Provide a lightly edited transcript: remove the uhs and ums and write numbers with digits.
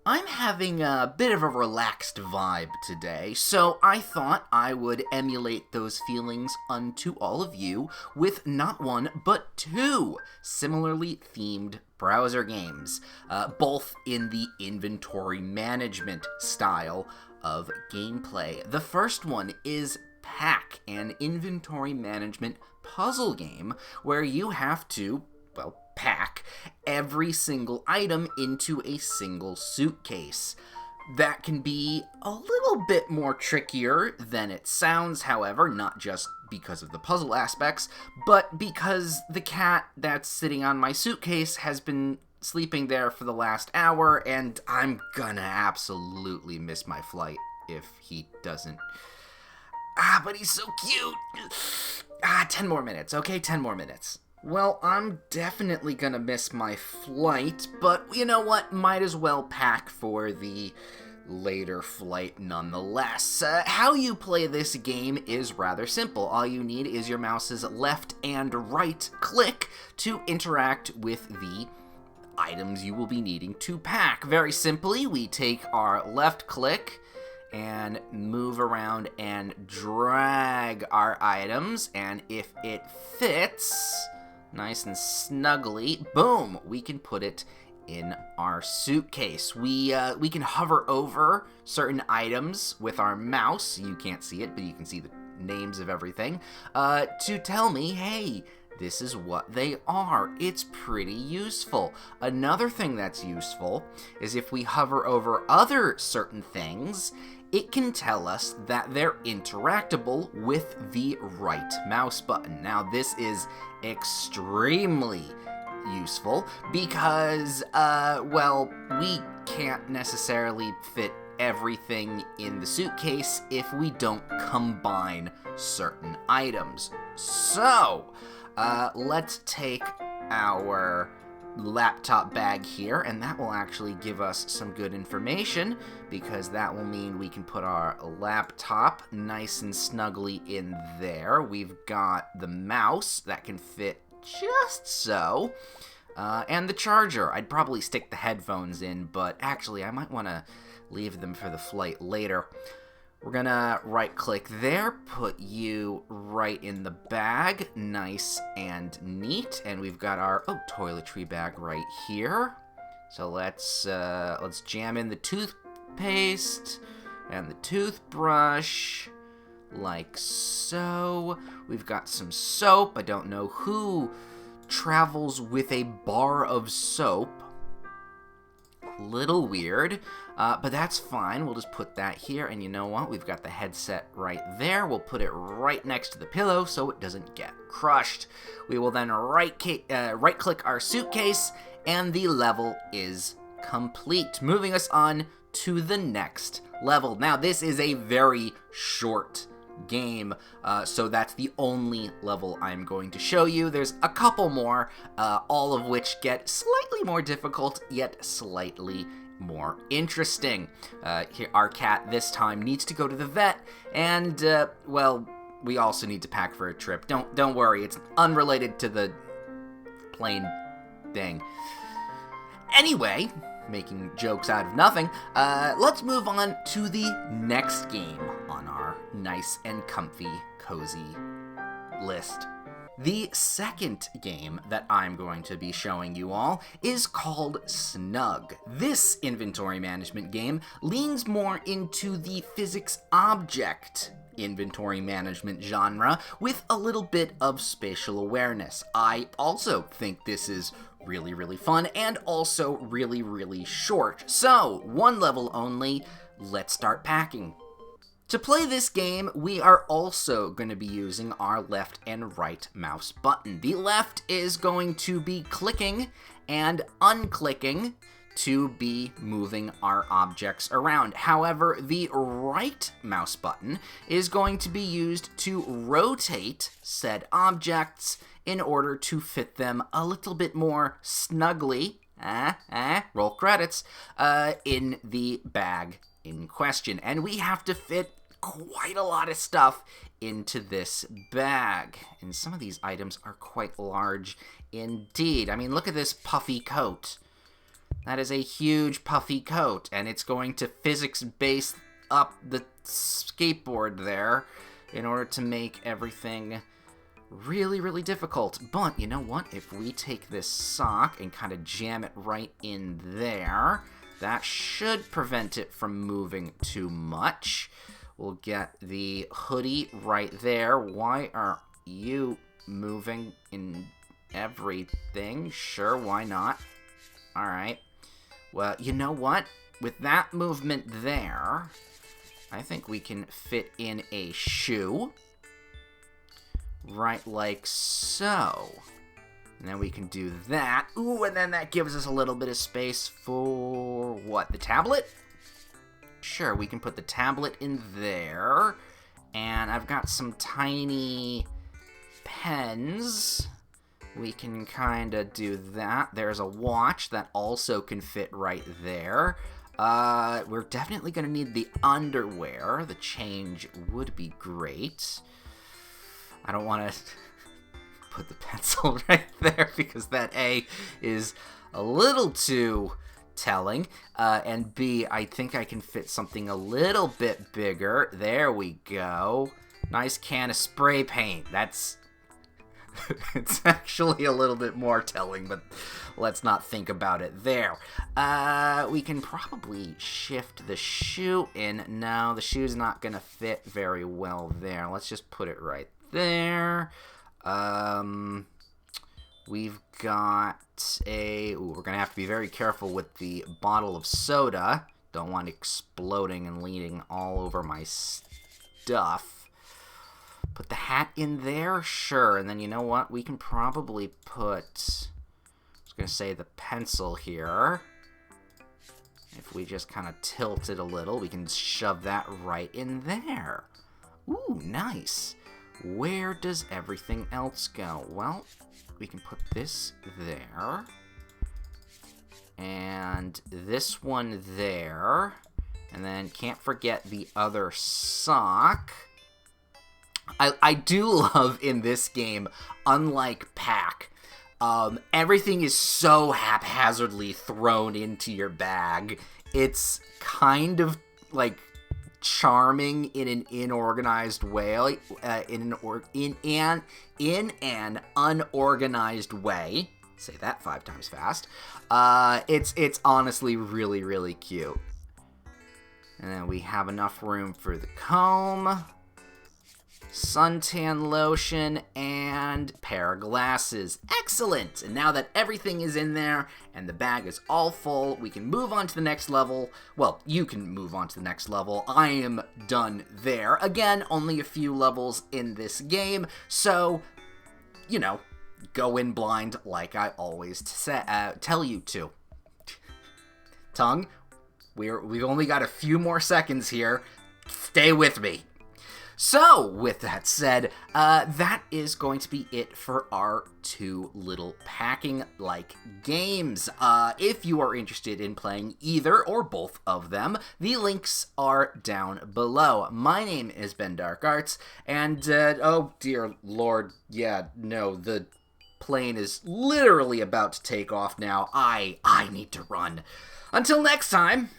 I'm having a bit of a relaxed vibe today, so I thought I would emulate those feelings unto all of you with not one, but two similarly themed browser games, both in the inventory management style of gameplay. The first one is Pack, an inventory management puzzle game where you have to, pack every single item into a single suitcase. That can be a little bit more trickier than it sounds, however, not just because of the puzzle aspects, but because the cat that's sitting on my suitcase has been sleeping there for the last hour, and I'm gonna absolutely miss my flight if he doesn't. But he's so cute! 10 more minutes, okay? 10 more minutes. Well, I'm definitely gonna miss my flight, but you know what? Might as well pack for the later flight nonetheless. How you play this game is rather simple. All you need is your mouse's left and right click to interact with the items you will be needing to pack. Very simply, we take our left click and move around and drag our items, and if it fits nice and snugly, boom, we can put it in our suitcase. We can hover over certain items with our mouse. You can't see it, but you can see the names of everything, to tell me, hey, this is what they are. It's pretty useful. Another thing that's useful is if we hover over other certain things, it can tell us that they're interactable with the right mouse button. Now, this is extremely useful because, we can't necessarily fit everything in the suitcase if we don't combine certain items. So, let's take our laptop bag here, and that will actually give us some good information because that will mean we can put our laptop nice and snugly in there. We've got the mouse that can fit just so, and the charger. I'd probably stick the headphones in, but actually I might want to leave them for the flight later. We're gonna right-click there, put you right in the bag, nice and neat, and we've got our toiletry bag right here. So let's jam in the toothpaste and the toothbrush, like so. We've got some soap. I don't know who travels with a bar of soap. Little weird, but that's fine. We'll just put that here, and you know what? We've got the headset right there. We'll put it right next to the pillow so it doesn't get crushed. We will then right-click our suitcase, and the level is complete, moving us on to the next level. Now, this is a very short game, so that's the only level I'm going to show you. There's a couple more, all of which get slightly more difficult, yet slightly more interesting. Here, our cat this time needs to go to the vet, and, we also need to pack for a trip. Don't worry, it's unrelated to the plane thing. Anyway, making jokes out of nothing, let's move on to the next game on our nice and comfy, cozy list. The second game that I'm going to be showing you all is called Snug. This inventory management game leans more into the physics object inventory management genre with a little bit of spatial awareness. I also think this is really, really fun and also really, really short. So, one level only. Let's start packing. To play this game, we are also going to be using our left and right mouse button. The left is going to be clicking and unclicking to be moving our objects around. However, the right mouse button is going to be used to rotate said objects in order to fit them a little bit more snugly, roll credits, in the bag in question. And we have to fit quite a lot of stuff into this bag. And some of these items are quite large indeed. I mean, look at this puffy coat. That is a huge puffy coat, and it's going to physics base up the skateboard there in order to make everything really, really difficult. But you know what? If we take this sock and kind of jam it right in there, that should prevent it from moving too much. We'll get the hoodie right there. Why are you moving in everything? Sure, why not? Alright. Well, you know what? With that movement there, I think we can fit in a shoe. Right like so. And then we can do that. Ooh, and then that gives us a little bit of space for what? The tablet? Sure, we can put the tablet in there. And I've got some tiny pens. We can kind of do that. There's a watch that also can fit right there. We're definitely going to need the underwear. The change would be great. I don't want to put the pencil right there because that A is a little too telling. And B, I think I can fit something a little bit bigger. There we go. Nice can of spray paint. That's... it's actually a little bit more telling, but let's not think about it there. We can probably shift the shoe in. No, the shoe's not going to fit very well there. Let's just put it right there. We've got a... Ooh, we're going to have to be very careful with the bottle of soda. Don't want it exploding and leaning all over my stuff. Put the hat in there? Sure. And then you know what? We can probably put... I was going to say the pencil here. If we just kind of tilt it a little, we can shove that right in there. Ooh, nice. Where does everything else go? Well, we can put this there. And this one there. And then can't forget the other sock. I do love in this game, unlike Pac, everything is so haphazardly thrown into your bag. It's kind of like charming in an inorganized way, in an unorganized way. Say that 5 times fast. It's honestly really, really cute. And then we have enough room for the comb, suntan lotion, and pair of glasses. Excellent! And now that everything is in there and the bag is all full, we can move on to the next level. Well, you can move on to the next level. I am done there. Again, only a few levels in this game, so, you know, go in blind like I always tell you to. Tongue, we've only got a few more seconds here. Stay with me. So, with that said, that is going to be it for our 2 little packing-like games. If you are interested in playing either or both of them, the links are down below. My name is Ben Dark Arts, and, oh dear lord, yeah, no, the plane is literally about to take off now. I need to run. Until next time...